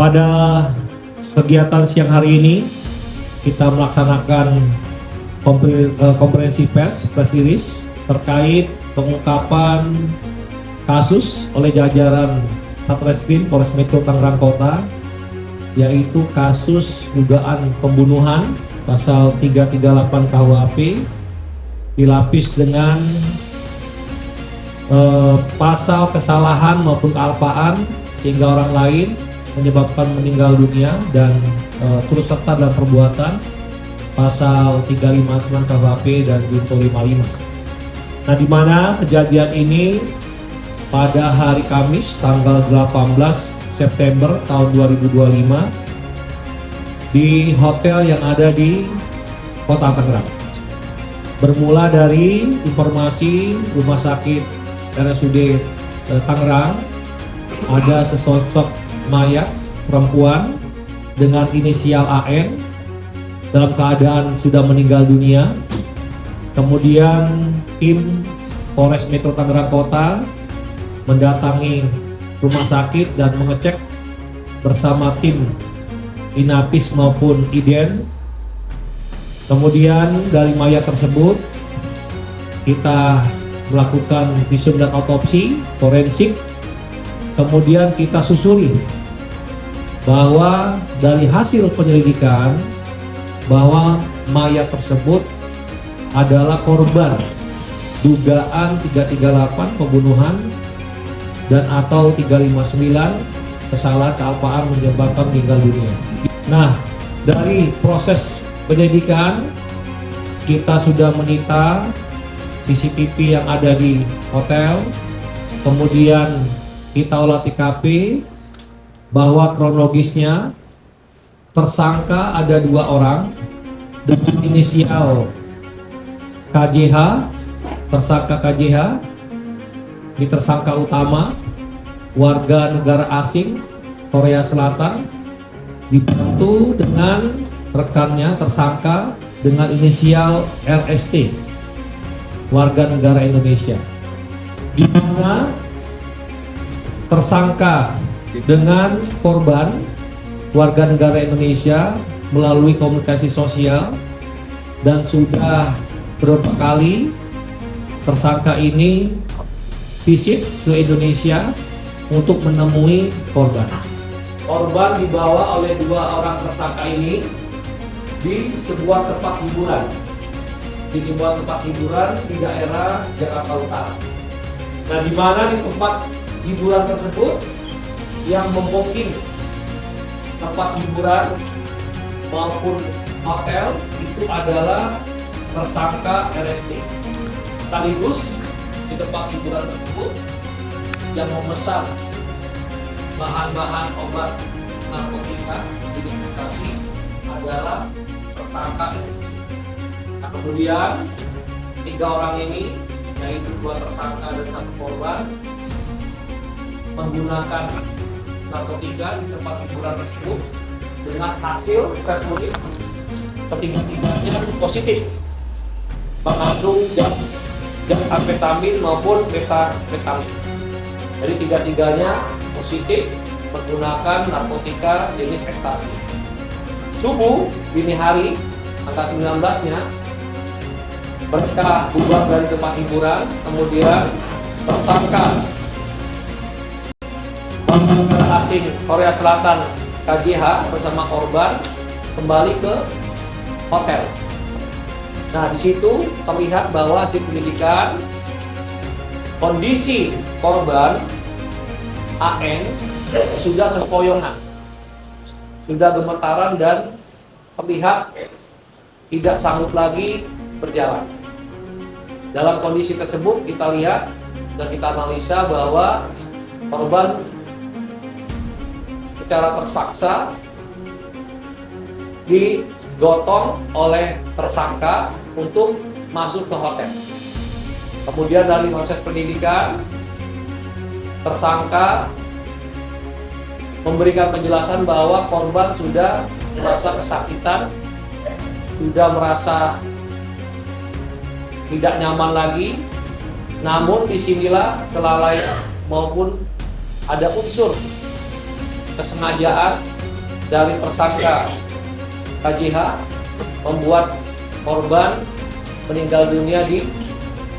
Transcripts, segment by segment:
Pada kegiatan siang hari ini kita melaksanakan konferensi pers release terkait pengungkapan kasus oleh jajaran Satreskrim Polres Metro Tangerang Kota, yaitu kasus dugaan pembunuhan pasal 338 KUHP dilapis dengan pasal kesalahan maupun kealpaan sehingga orang lain menyebabkan meninggal dunia dan turut serta dalam perbuatan pasal 359 KUHP dan Junto 55. Nah, di mana kejadian ini pada hari Kamis tanggal 18 September tahun 2025 di hotel yang ada di Kota Tangerang. Bermula dari informasi Rumah Sakit RSUD Tangerang, ada sesosok mayat perempuan dengan inisial AN dalam keadaan sudah meninggal dunia. Kemudian tim Polres Metro Tangerang Kota mendatangi rumah sakit dan mengecek bersama tim Inapis maupun IDEN. Kemudian dari mayat tersebut kita melakukan visum dan otopsi forensik. Kemudian kita susuri bahwa dari hasil penyelidikan bahwa mayat tersebut adalah korban dugaan 338 pembunuhan dan atau 359 kesalahan kealpaan menyebabkan meninggal dunia. Nah, dari proses penyelidikan kita sudah menyita CCTV yang ada di hotel, kemudian kita olah TKP bahwa kronologisnya tersangka ada 2 orang dengan inisial KJH, tersangka KJH, ini tersangka utama, warga negara asing Korea Selatan, dibantu dengan rekannya tersangka dengan inisial RST, warga negara Indonesia, di mana tersangka dengan korban warga negara Indonesia melalui komunikasi sosial dan sudah beberapa kali tersangka ini visit ke Indonesia untuk menemui korban. Korban dibawa oleh 2 orang tersangka ini di sebuah tempat hiburan. Di sebuah tempat hiburan di daerah Jakarta Utara. Nah, di mana di tempat hiburan tersebut yang membooking tempat hiburan maupun hotel itu adalah tersangka RST. Sekaligus di tempat hiburan tersebut yang memesan bahan-bahan obat narkotika identifikasi adalah tersangka RST. Nah, kemudian 3 orang ini, yaitu 2 tersangka dan 1 korban, menggunakan narkotika di tempat hiburan tersebut dengan hasil tes urin ketiga-tiganya positif mengandung zat amfetamin maupun methamphetamine. Jadi 3-tiganya positif menggunakan narkotika jenis ekstasi. Subuh dini hari tanggal 19-nya mereka bubar dari tempat hiburan, kemudian tersangka negara asing Korea Selatan KJH bersama korban kembali ke hotel. Nah, di situ terlihat bahwa hasil penyelidikan kondisi korban AN sudah sempoyongan, sudah gemetaran dan terlihat tidak sanggup lagi berjalan. Dalam kondisi tersebut kita lihat dan kita analisa bahwa korban secara terpaksa digotong oleh tersangka untuk masuk ke hotel. Kemudian dari proses pendidikan, tersangka memberikan penjelasan bahwa korban sudah merasa kesakitan, sudah merasa tidak nyaman lagi. Namun disinilah kelalaian maupun ada unsur kesengajaan dari tersangka KJH membuat korban meninggal dunia di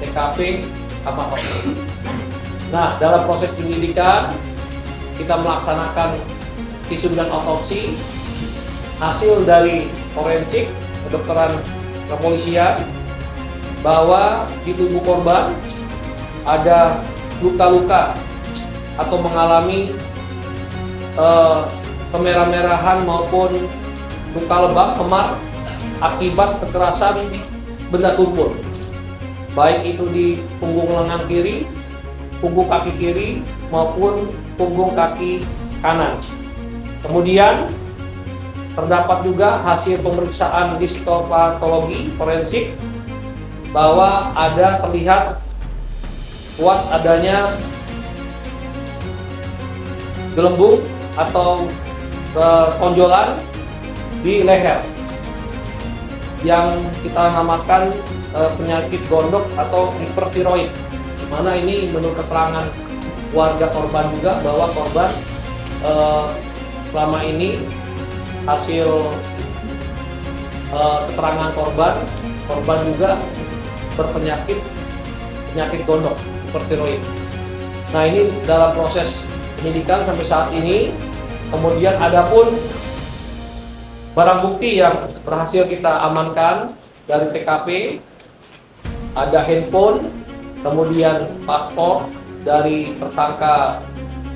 TKP Kamar Hotel. Nah, dalam proses penyidikan kita melaksanakan visum dan otopsi. Hasil dari forensik kedokteran kepolisian bahwa di tubuh korban ada luka-luka atau mengalami kemerah-merahan maupun luka lebam kemar akibat kekerasan benda tumpul, baik itu di punggung lengan kiri, punggung kaki kiri maupun punggung kaki kanan. Kemudian terdapat juga hasil pemeriksaan histopatologi forensik bahwa ada terlihat kuat adanya gelembung atau tonjolan di leher yang kita namakan penyakit gondok atau hipertiroid, di mana ini menurut keterangan warga korban juga bahwa korban selama ini hasil keterangan korban juga berpenyakit gondok hipertiroid. Nah, ini dalam proses penyidikan sampai saat ini. Kemudian adapun barang bukti yang berhasil kita amankan dari TKP, ada handphone, kemudian paspor dari tersangka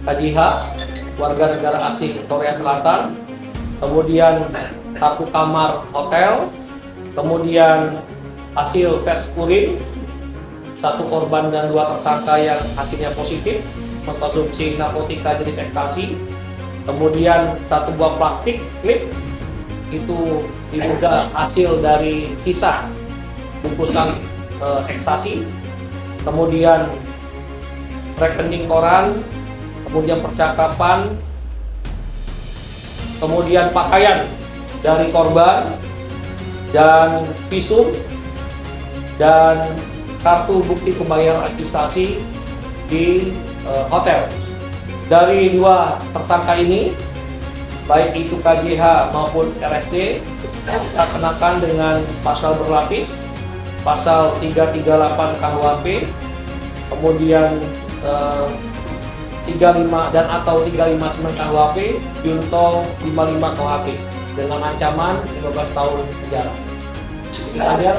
KJH, warga negara asing Korea Selatan, kemudian satu kamar hotel, kemudian hasil tes urin, satu korban dan 2 tersangka yang hasilnya positif mengkonsumsi narkotika jenis ekstasi, kemudian 1 buah plastik klip itu diduga hasil dari sisa bungkusan ekstasi, kemudian rekening koran, kemudian percakapan, kemudian pakaian dari korban, dan visum dan kartu bukti pembayaran administrasi di hotel. Dari 2 tersangka ini, baik itu KJH maupun RSD, kita kenakan dengan pasal berlapis, pasal 338 KUHP, kemudian 35 dan atau 359 KUHP, junto 55 KUHP dengan ancaman 15 tahun penjara. Ini saja.